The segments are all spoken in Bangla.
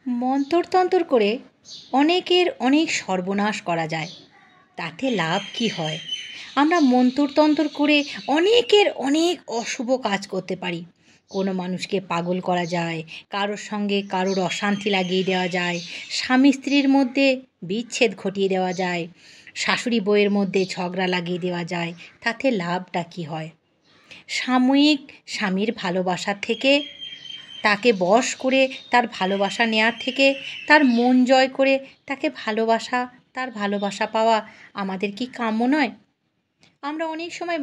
মন্তর করে অনেকের অনেক সর্বনাশ করা যায়, তাতে লাভ কি হয়? আমরা মন্তর করে অনেকের অনেক অশুভ কাজ করতে পারি। কোনো মানুষকে পাগল করা যায়, কারোর সঙ্গে কারোর অশান্তি লাগিয়ে দেওয়া যায়, স্বামী স্ত্রীর মধ্যে বিচ্ছেদ ঘটিয়ে দেওয়া যায়, শাশুড়ি বউয়ের মধ্যে ঝগড়া লাগিয়ে দেওয়া যায়। তাতে লাভটা কি হয়? সাময়িক স্বামীর ভালোবাসার থেকে, তাকে বশ করে তার ভালোবাসা নেওয়ার থেকে, তার মন জয় করে তার ভালোবাসা পাওয়া আমাদের কি কাম্য নয়? আমরা অনেক সময়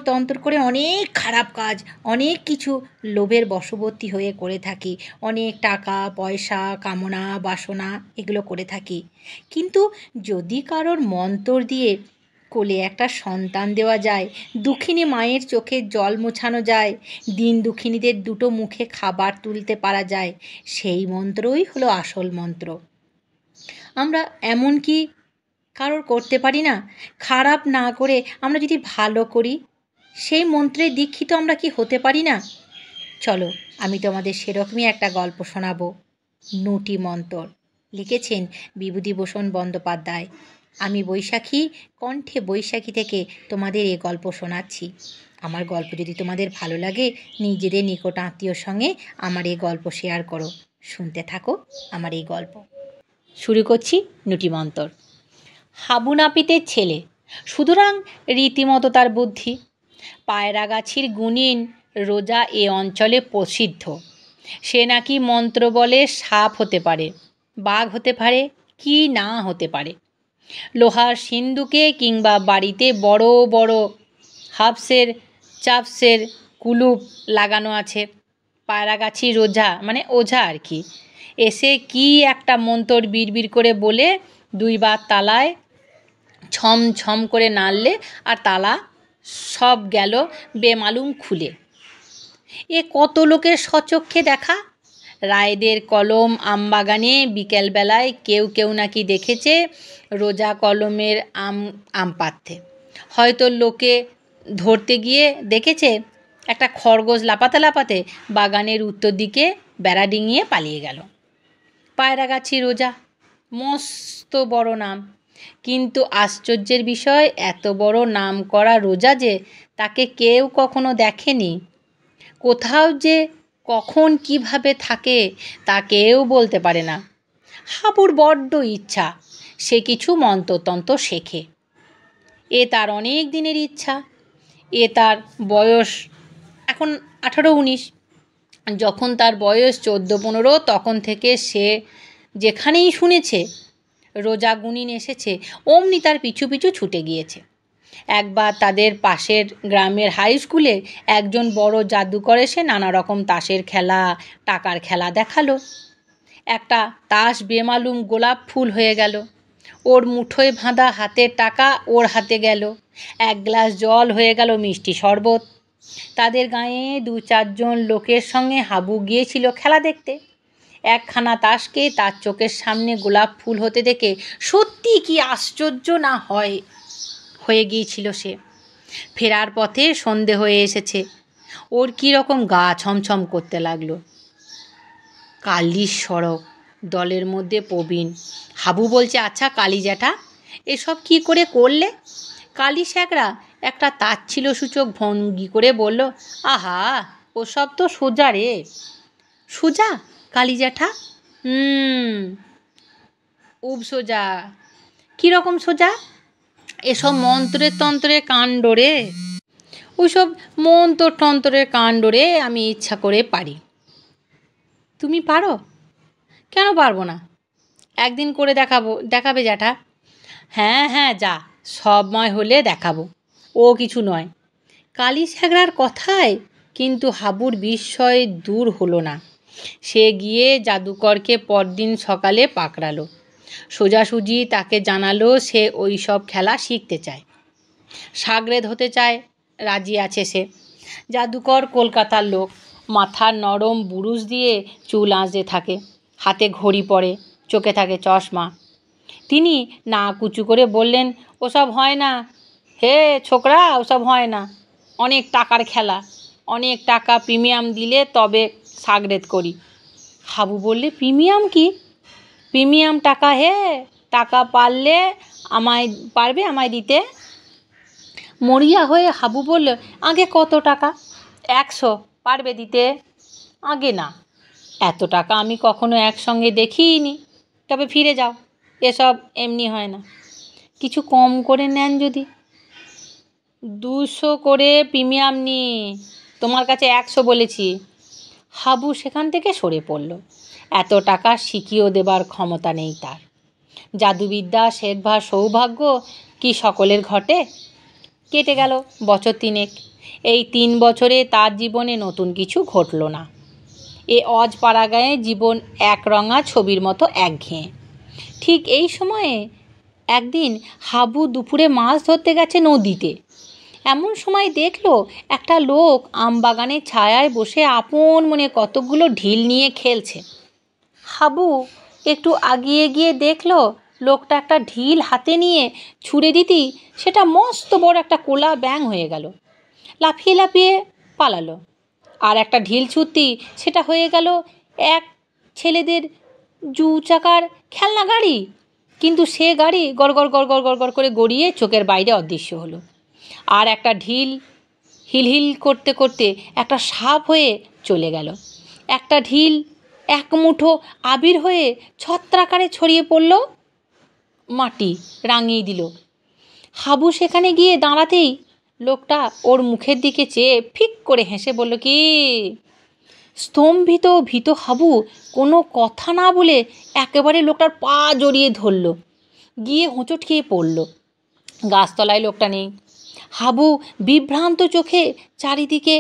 তন্ত্র করে অনেক খারাপ কাজ, অনেক কিছু লোভের বশবর্তী হয়ে করে থাকি। অনেক টাকা পয়সা কামনা বাসনা এগুলো করে থাকি। কিন্তু যদি কারোর মন্তর দিয়ে কোলে একটা সন্তান দেওয়া যায়, দুঃখিনী মায়ের চোখের জল মোছানো যায়, দিন দুঃখিনীদের দুটো মুখে খাবার তুলতে পারা যায়, সেই মন্ত্রই হলো আসল মন্ত্র। আমরা এমন কি কারোর করতে পারি না? খারাপ না করে আমরা যদি ভালো করি, সেই মন্ত্রে দীক্ষিত আমরা কি হতে পারি না? চলো, আমি তোমাদের সেরকমই একটা গল্প শোনাবো। নটি মন্তর। লিখেছেন বিভূতিভূষণ বন্দ্যোপাধ্যায়। আমি বৈশাখী, কণ্ঠে বৈশাখী থেকে তোমাদের এই গল্প শোনাচ্ছি। আমার গল্প যদি তোমাদের ভালো লাগে, নিজেদের নিকট আত্মীয়র সঙ্গে আমার এই গল্প শেয়ার করো। শুনতে থাকো আমার এই গল্প। শুরু করছি নটি মন্তর। হাবু নাপিতের ছেলে সুতরাং রীতিমতো তার বুদ্ধি। পায়রাগাছির গুণিন রোজা এ অঞ্চলে প্রসিদ্ধ। সে নাকি মন্ত্র বলে সাপ হতে পারে, বাঘ হতে পারে, কি না হতে পারে। লোহার সিন্দুকে কিংবা বাড়িতে বড় বড় হাফসের চাপসের কুলুপ লাগানো আছে। পায়রাগাছির ওঝা মানে ওঝা আর কি, এসে কি একটা মন্তর বিড়বিড় করে বলে দুইবার তালায় ছম ছম করে নাড়লে আর তালা সব গেল বেমালুম খুলে। এ কত লোকের স্বচক্ষে দেখা। রায়দের কলম আমবাগানে বিকেলবেলায় কেউ নাকি দেখেছে রোজা কলমের আম পাড়তে। হয়তো লোকে ধরতে গিয়ে দেখেছে একটা খরগোশ লাপাতে বাগানের উত্তর দিকে বেড়া ডিঙিয়ে পালিয়ে গেল। পায়রাগাছি রোজা, মস্ত বড় নাম, কিন্তু আশ্চর্যের বিষয় এত বড় নাম করা রোজা যে তাকে কেউ কখনো দেখেনি। কোথাও যে কখন কিভাবে থাকে তা কেউ বলতে পারে না। হাবুর বড্ড ইচ্ছা সে কিছু মন্ত্রতন্ত্র শেখে। এ তার অনেক দিনের ইচ্ছা। তার বয়স এখন 18-19। যখন তার বয়স 14-15 তখন থেকে সে যেখানেই শুনেছে রোজা গুনিন এসেছে অমনি তার পিছু ছুটে গিয়েছে। একবার তাদের পাশের গ্রামের হাই স্কুলে একজন বড় জাদুকর এসে নানা রকম তাসের খেলা টাকার খেলা দেখালো। একটা তাস বেমালুম গোলাপ ফুল হয়ে গেল। ওর মুঠোয় বাঁধা হাতের টাকা ওর হাতে গেল। এক গ্লাস জল হয়ে গেল মিষ্টি শরবত। তাদের গাঁয়ে 2-4 জন লোকের সঙ্গে হাবু গিয়েছিল খেলা দেখতে। একখানা তাসকে তার চোখের সামনে গোলাপ ফুল হতে দেখে সত্যি কি আশ্চর্য না হয়ে গিয়েছিল সে। ফেরার পথে সন্ধে হয়ে এসেছে। ওর কীরকম গা ছমছম করতে লাগলো। কালির সড়ক, দলের মধ্যে প্রবীণ। হাবু বলছে, আচ্ছা কালী জ্যাঠা, এসব কি করে করলে? কালী স্যাকরা একটা তাচ্ছিল সূচক ভঙ্গি করে বলল, আহা ওসব তো সোজা রে। সোজা কালী জ্যাঠা? সোজা। কীরকম সোজা? এসব মন্ত্রের তন্ত্রের কাণ্ড রে। ওইসব মন্ত্রের কাণ্ড রে আমি ইচ্ছা করে পারি। তুমি পারো? কেন পারবো না? একদিন করে দেখাবে জ্যাঠা? হ্যাঁ যা, সময় হলে দেখাবো। ও কিছু নয়। কালী স্যাকরার কথায় কিন্তু হাবুর বিস্ময় দূর হলো না। সে গিয়ে জাদুকরকে পরদিন সকালে পাকড়ালো। সোজাসুজি তাকে জানালো সে ওই সব খেলা শিখতে চায়, সাগরেদ হতে চায়। রাজি আছে সে। জাদুকর কলকাতার লোক, মাথার নরম বুরুশ দিয়ে চুল আঁচড়ে থাকে, হাতে ঘড়ি পরে, চোখে থাকে চশমা। তিনি না কুচু করে বললেন, ওসব হয় না হে ছোকরা, ওসব হয় না। অনেক টাকার খেলা, অনেক টাকা প্রিমিয়াম দিলে তবে সাগরেদ করি। হাবু বললে, প্রিমিয়াম কি? প্রিমিয়াম টাকা হে, টাকা পারলে আমায় দিতে? মরিয়া হয়ে হাবু বলল, আগে কত টাকা? 100 পারবে দিতে? আগে না, এত টাকা আমি কখনো একসঙ্গে দেখিনি। তবে ফিরে যাও, এসব এমনি হয় না। কিছু কম করে নেন যদি। 200 করে প্রিমিয়াম নি, তোমার কাছে 100 বলেছি। হাবু সেখান থেকে সরে পড়ল। এত টাকা শিখিয়েও দেবার ক্ষমতা নেই তার। জাদুবিদ্যা শেখবার সৌভাগ্য কি সকলের ঘটে? কেটে গেল বছর 3। এই 3 বছরে তার জীবনে নতুন কিছু ঘটল না। এ অজপাড়াগাঁয়ে জীবন একরঙা ছবির মতো একঘেয়ে। ঠিক এই সময়ে একদিন হাবু দুপুরে মাছ ধরতে গেছে নদীতে। এমন সময় দেখলো একটা লোক আমবাগানের ছায়ায় বসে আপন মনে কতকগুলো ঢিল নিয়ে খেলছে। হাবু একটু আগিয়ে গিয়ে দেখলো লোকটা একটা ঢিল হাতে নিয়ে ছুঁড়ে দিতেই সেটা মস্ত বড় একটা কোলা ব্যাঙ হয়ে গেল। লাফিয়ে লাফিয়ে পালালো। আর একটা ঢিল ছুঁড়তেই সেটা হয়ে গেল এক ছেলেদের 2 চাকার খেলনা গাড়ি। কিন্তু সে গাড়ি গড়গড় গড়গড় গড়গড় করে গড়িয়ে চোখের বাইরে অদৃশ্য হলো। আর একটা ঢিল হিলহিল করতে করতে একটা সাপ হয়ে চলে গেল। একটা ঢিল এক মুঠো আবির হয়ে ছত্রাকারে ছড়িয়ে পড়ল, মাটি রাঙিয়ে দিল। হাবু সেখানে গিয়ে দাঁড়াতেই লোকটা ওর মুখের দিকে চেয়ে ফিক করে হেসে বলল, কি? স্তম্ভিত ভীত হাবু কোনো কথা না বলে একেবারে লোকটার পা জড়িয়ে ধরল, গিয়ে হোঁচট খেয়ে পড়ল। গাছতলায় লোকটা নেই। হাবু বিভ্রান্ত চোখে চারিদিকে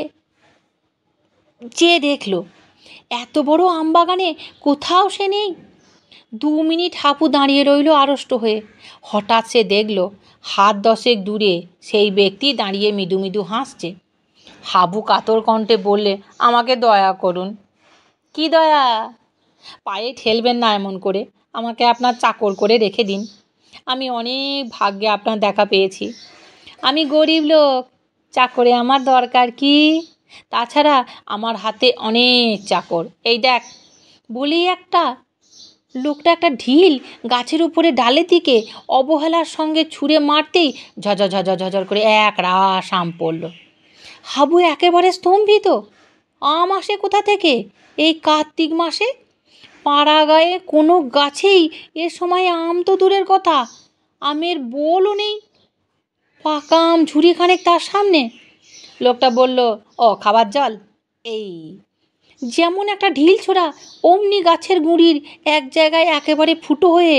চেয়ে দেখল, এত বড় আমবাগানে কোথাও সে নেই। 2 মিনিট হাবু দাঁড়িয়ে রইল আড়ষ্ট হয়ে। হঠাৎ সে দেখল হাত 10 দূরে সেই ব্যক্তি দাঁড়িয়ে মৃদু মৃদু হাসছে। হাবু কাতর কণ্ঠে বললে, আমাকে দয়া করুন। কি দয়া? পায়ে ঠেলবেন না এমন করে, আমাকে আপনার চাকর করে রেখে দিন। আমি অনেক ভাগ্যে আপনার দেখা পেয়েছি। আমি গরিব লোক, চাকরে আমার দরকার কি? তাছাড়া আমার হাতে অনেক চাকর। এই দেখ। বলেই লোকটা একটা ঢিল গাছের উপরে ডালের দিকে অবহেলার সঙ্গে ছুঁড়ে মারতেই ঝঝর ঝঝর ঝঝর করে এক রাশ আম পড়ল। হাবু একেবারে স্তম্ভিত। আম আসে কোথা থেকে এই কার্তিক মাসে? পাড়া গায়ে কোনো গাছেই এ সময় আম তো দূরের কথা, আমের বোলও নেই। পাকা আম ঝুড়িখানেক তার সামনে। লোকটা বলল, ও খাবার জল? এই যেমন একটা ঢিল ছোড়া অমনি গাছের গুঁড়ির এক জায়গায় একেবারে ফুটো হয়ে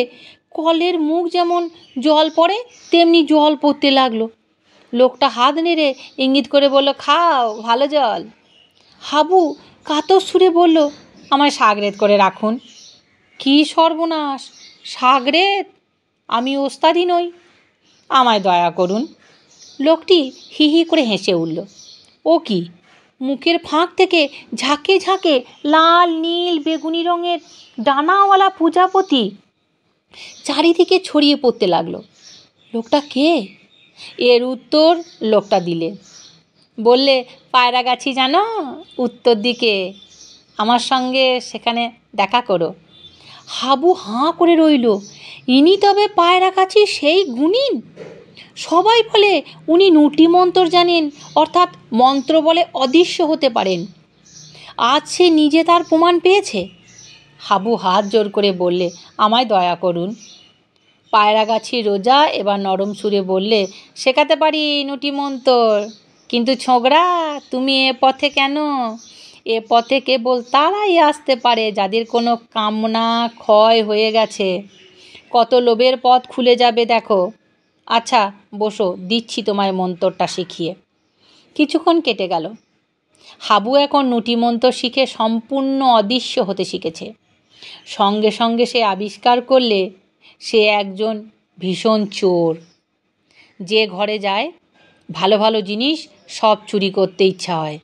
কলের মুখ যেমন জল পড়ে তেমনি জল পড়তে লাগলো। লোকটা হাত নেড়ে ইঙ্গিত করে বলল, খাও, ভালো জল। হাবু কাতর সুরে বলল, আমায় শাগরেদ করে রাখুন। কি সর্বনাশ! শাগরেদ? আমি ওস্তাদি নই, আমায় দয়া করুন। লোকটি হি হি করে হেসে উঠল। ও কি? মুখের ফাঁক থেকে ঝাঁকে ঝাঁকে লাল নীল বেগুনি রঙের ডানাওয়ালা প্রজাপতি চারিদিকে ছড়িয়ে পড়তে লাগলো। লোকটা কে? এর উত্তর লোকটা দিলে। বললে, পায়রাগাছি জানো, উত্তর দিকে, আমার সঙ্গে সেখানে দেখা করো। হাবু হাঁ করে রইল। ইনি তবে পায়রাগাছি সেই গুণিন? সবাই বলে উনি নুটি মন্তর জানেন, অর্থাৎ মন্ত্র বলে অদৃশ্য হতে পারেন। আজ সে নিজে তার প্রমাণ পেয়েছে। হাবু হাত জোর করে বললে, আমায় দয়া করুন। পায়রাগাছি রোজা এবার নরম সুরে বললে, শেখাতে পারি নুটি মন্তর, কিন্তু ছোকরা তুমি এ পথে কেন? এ পথে কেবল তারাই আসতে পারে যাদের কোনো কামনা ক্ষয় হয়ে গেছে। কত লোভের পথ খুলে যাবে দেখো। আচ্ছা বসো, দিচ্ছি তোমায় মন্তরটা শিখিয়ে। কিছুক্ষণ কেটে গেল। হাবু এখন নুটি মন্তর শিখে সম্পূর্ণ অদৃশ্য হতে শিখেছে। সঙ্গে সঙ্গে সে আবিষ্কার করলে সে একজন ভীষণ চোর। যে ঘরে যায় ভালো ভালো জিনিস সব চুরি করতে ইচ্ছা হয়।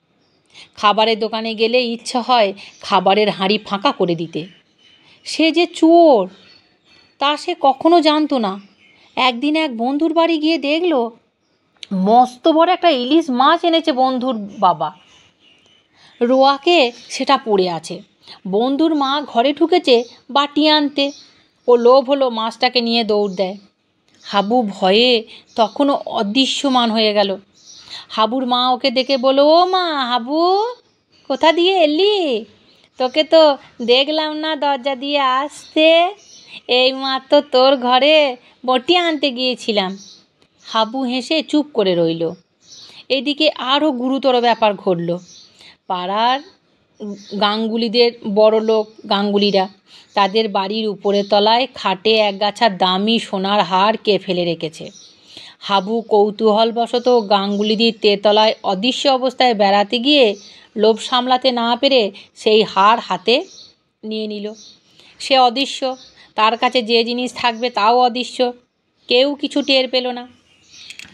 খাবারের দোকানে গেলে ইচ্ছা হয় খাবারের হাঁড়ি ফাঁকা করে দিতে। সে যে চোর তা সে কখনো জানতো না। একদিন এক বন্ধুর বাড়ি গিয়ে দেখলো মস্ত বড় একটা ইলিশ মাছ এনেছে বন্ধুর বাবা। রোয়াকে সেটা পড়ে আছে। বন্ধুর মা ঘরে ঢুকেছে বাটি আনতে। ও লোভ হলো মাছটাকে নিয়ে দৌড় দেয়। হাবু ভয়ে তখনও অদৃশ্যমান হয়ে গেল। হাবুর মা ওকে দেখে বলল, ও মা হাবু, কোথা দিয়ে এলি? তোকে তো দেখলাম না দরজা দিয়ে আসতে। এইমাত্র তোর ঘরে বটি আনতে গিয়েছিলাম। হাবু হেসে চুপ করে রইল। এদিকে আরও গুরুতর ব্যাপার ঘটল। পাড়ার গাঙ্গুলিদের বড়লোক গাঙ্গুলিরা তাদের বাড়ির উপরের তলায় খাটে একগাছা দামি সোনার হার কে ফেলে রেখেছে। হাবু কৌতূহলবশত গাঙ্গুলিদের তেতলায় অদৃশ্য অবস্থায় বেড়াতে গিয়ে লোভ সামলাতে না পেরে সেই হার হাতে নিয়ে নিল। সে অদৃশ্য, তার কাছে যে জিনিস থাকবে তাও অদৃশ্য। কেউ কিছু টের পেল না।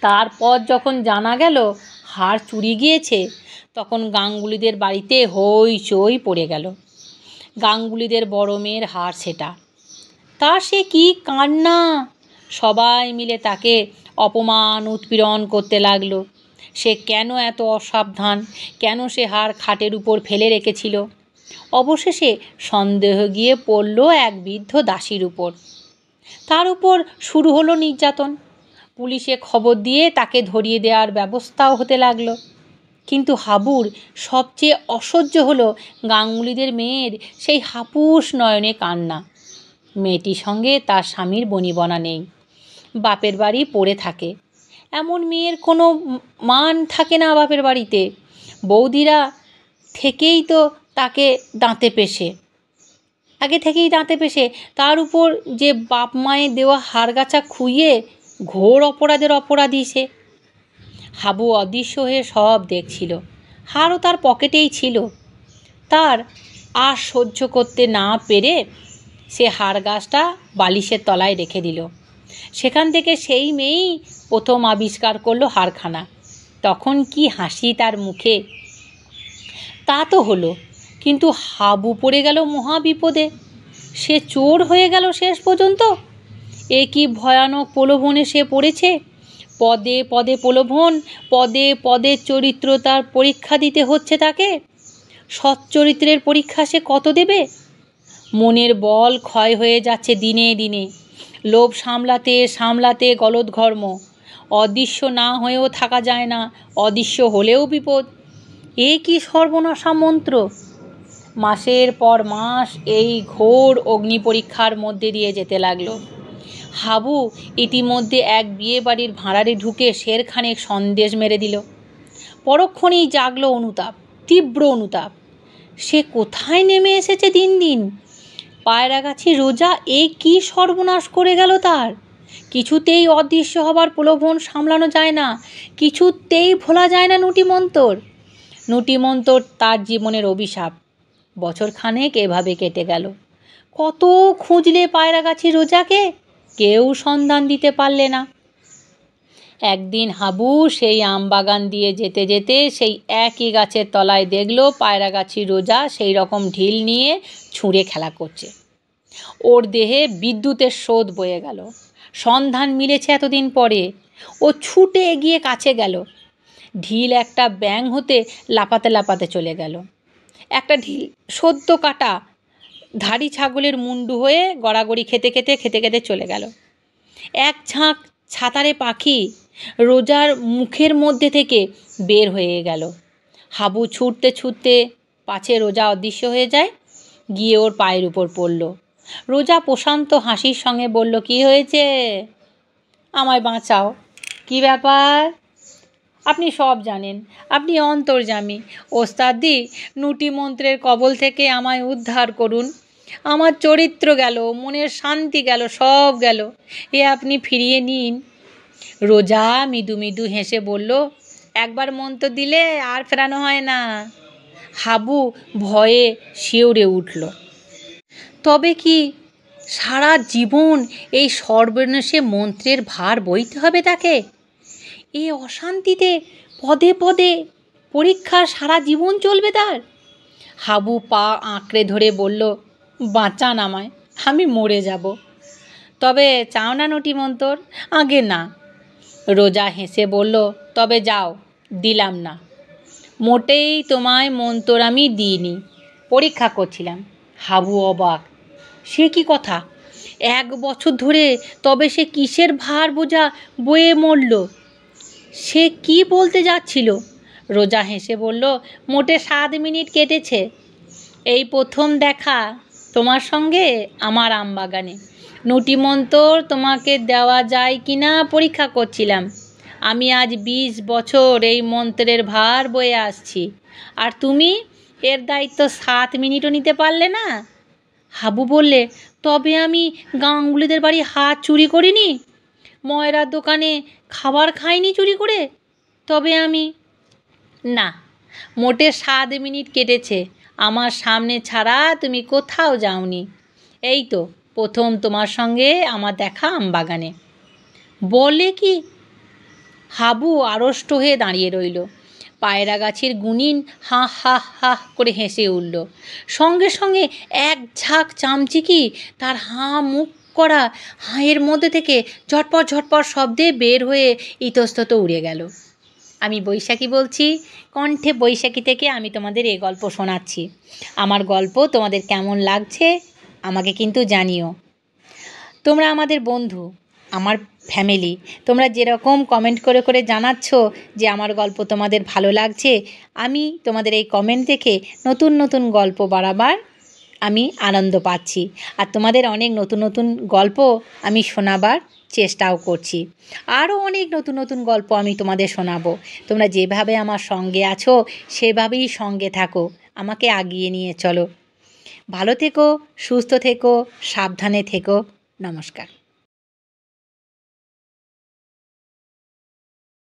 তারপর যখন জানা গেল হার চুরি গিয়েছে, তখন গাঙ্গুলিদের বাড়িতে হইচই পড়ে গেল। গাঙ্গুলিদের বড় মেয়ের হার সেটা। তা সে কি কান্না! সবাই মিলে তাকে অপমান উৎপীড়ন করতে লাগলো। সে কেন এত অসাবধান, কেন সে হার খাটের উপর ফেলে রেখেছিল। অবশেষে সন্দেহ গিয়ে পড়ল এক বৃদ্ধ দাসীর উপর। তার উপর শুরু হলো নির্যাতন। পুলিশে খবর দিয়ে তাকে ধরিয়ে দেওয়ার ব্যবস্থাও হতে লাগলো। কিন্তু হাবুর সবচেয়ে অসহ্য হলো গাঙ্গুলিদের মেয়ের সেই হাপুস নয়নে কান্না। মেয়েটির সঙ্গে তার স্বামীর বনিবনা নেই, বাপের বাড়ি পড়ে থাকে। এমন মেয়ের কোনো মান থাকে না বাপের বাড়িতে। বৌদিরা থেকেই তো তাকে দাঁতে পেশে, তার উপর যে বাপ মায়ের দেওয়া হাড়গাছা খুইয়ে ঘোর অপরাধের অপরাধী সে। হাবু অদৃশ্য হয়ে সব দেখছিল। হারও তার পকেটেই ছিল। তার আর সহ্য করতে না পেরে সে হাড়গাছটা বালিশের তলায় রেখে দিল। সেখান থেকে সেই মেয়েই প্রথম আবিষ্কার করলো হারখানা। তখন কি হাসি তার মুখে! তা তো হলো, কিন্তু হাবু পড়ে গেল মহা বিপদে। সে চোর হয়ে গেল শেষ পর্যন্ত। এ কি ভয়ানক প্রলোভনে সে পড়েছে! পদে পদে প্রলোভন, পদে পদে চরিত্র তার পরীক্ষা দিতে হচ্ছে তাকে। সচ্চরিত্রের পরীক্ষা সে কত দেবে? মনের বল ক্ষয় হয়ে যাচ্ছে দিনে দিনে। লোভ সামলাতে সামলাতে গলদঘর্ম। অদৃশ্য না হয়েও থাকা যায় না, অদৃশ্য হলেও বিপদ। এ কি সর্বনাশা মন্ত্র! মাসের পর মাস এই ঘোর অগ্নি পরীক্ষার মধ্যে দিয়ে যেতে লাগলো। হাবু ইতিমধ্যে এক বিয়ে বাড়ির ভাঁড়ারে ঢুকে শেরখানেক সন্দেশ মেরে দিল। পরক্ষণেই জাগলো অনুতাপ, তীব্র অনুতাপ। সে কোথায় নেমে এসেছে দিন দিন! পায়রাগাছি রোজা এ কি সর্বনাশ করে গেল তার! কিছুতেই অদৃশ্য হবার প্রলোভন সামলানো যায় না, কিছুতেই ভোলা যায় না নুটিমন্তর। নুটিমন্তর তার জীবনের অভিশাপ। বছরখানেক এভাবে কেটে গেল। কত খুঁজলে পায়রাগাছি রোজাকে, কেউ সন্ধান দিতে পারলে না। একদিন হাবু সেই আমবাগান দিয়ে যেতে যেতে সেই একই গাছের তলায় দেখলো পায়রাগাছি রোজা সেই রকম ঢিল নিয়ে ছুঁড়ে খেলা করছে। ওর দেহে বিদ্যুতের স্রোত বয়ে গেল। সন্ধান মিলেছে এতদিন পরে। ও ছুটে এগিয়ে কাছে গেল। ঢিল একটা ব্যাঙ হতে লাপাতে লাপাতে চলে গেল। একটা ঢিল সদ্য কাটা ধাড়ি ছাগলের মুন্ডু হয়ে গড়াগড়ি খেতে খেতে চলে গেল। এক ঝাঁক ছাতারে পাখি রোজার মুখের মধ্যে থেকে বের হয়ে গেল। হাবু ছুটতে ছুটতে পাছে রোজা অদৃশ্য হয়ে যায়, গিয়ে ওর পায়ের উপর পড়ল। রোজা প্রশান্ত হাসির সঙ্গে বলল, কি হয়েছে? আমায় বাঁচাও। কি ব্যাপার? আপনি সব জানেন, আপনি অন্তর্যামী। ওস্তাদি, নুটি মন্ত্রের কবল থেকে আমায় উদ্ধার করুন। আমার চরিত্র গেল, মনের শান্তি গেল, সব গেল। এ আপনি ফিরিয়ে নিন। রোজা মৃদু মৃদু হেসে বলল, একবার মন্ত্র দিলে আর ফেরানো হয় না। হাবু ভয়ে শিউরে উঠল। তবে কি সারা জীবন এই সর্বনাশে মন্ত্রের ভার বইতে হবে তাকে? এই অশান্তিতে পদে পদে পরীক্ষা সারা জীবন চলবে তার? হাবু পা আঁকড়ে ধরে বলল, বাঁচান আমায়, আমি মরে যাব। তবে চাও না নুটিমন্তর? আগে না। রোজা হেসে বলল, তবে যাও, দিলাম না। মোটেই তোমায় মন্তর আমি দিইনি, পরীক্ষা করছিলাম। হাবু অবাক। সে কি কথা! 1 বছর ধরে তবে সে কিসের ভার বোঝা বয়ে মরল? সে কি বলতে যাচ্ছিল? রোজা হেসে বলল, মোটে 7 মিনিট কেটেছে। এই প্রথম দেখা তোমার সঙ্গে আমার আমবাগানে। নটিমন্তর তোমাকে দেওয়া যায় কি না পরীক্ষা করছিলাম। আমি আজ 20 বছর এই মন্ত্রের ভার বয়ে আসছি, আর তুমি এর দায়িত্ব 7 মিনিটও নিতে পারলে না। হাবু বললে, তবে আমি গাঙ্গুলিদের বাড়ি হাত চুরি করিনি, ময়রার দোকানে খাবার খাইনি চুরি করে। তবে আমি না, মোটে 7 মিনিট কেটেছে। আমার সামনে ছাড়া তুমি কোথাও যাওনি। এই তো প্রথম তোমার সঙ্গে আমার দেখা আমবাগানে। বলে কি? হাবু আড়ষ্ট হয়ে দাঁড়িয়ে রইল। পায়রা গাছের গুনিন হাঁ হাঁ হাঁ করে হেসে উঠল। সঙ্গে সঙ্গে এক ঝাঁক চামচিকি তার হাঁ মুখ করা হাঁয়ের মধ্যে থেকে ঝটপট ঝটপট শব্দে বের হয়ে ইতস্তত উড়ে গেল। আমি বৈশাখী বলছি, কণ্ঠে বৈশাখী থেকে আমি তোমাদের এই গল্প শোনাচ্ছি। আমার গল্প তোমাদের কেমন লাগছে আমাকে কিন্তু জানিও। তোমরা আমাদের বন্ধু, আমার ফ্যামিলি। তোমরা যেরকম কমেন্ট করে করে জানাচ্ছ যে আমার গল্প তোমাদের ভালো লাগছে, আমি তোমাদের এই কমেন্ট দেখে নতুন নতুন গল্প বাড়াবার আমি আনন্দ পাচ্ছি। আর তোমাদের অনেক নতুন নতুন গল্প আমি শোনাবার চেষ্টাও করছি। আরও অনেক নতুন নতুন গল্প আমি তোমাদের শোনাবো। তোমরা যেভাবে আমার সঙ্গে আছো সেভাবেই সঙ্গে থাকো, আমাকে আগিয়ে নিয়ে চলো। ভালো থেকো, সুস্থ থেকো, সাবধানে থেকো। নমস্কার।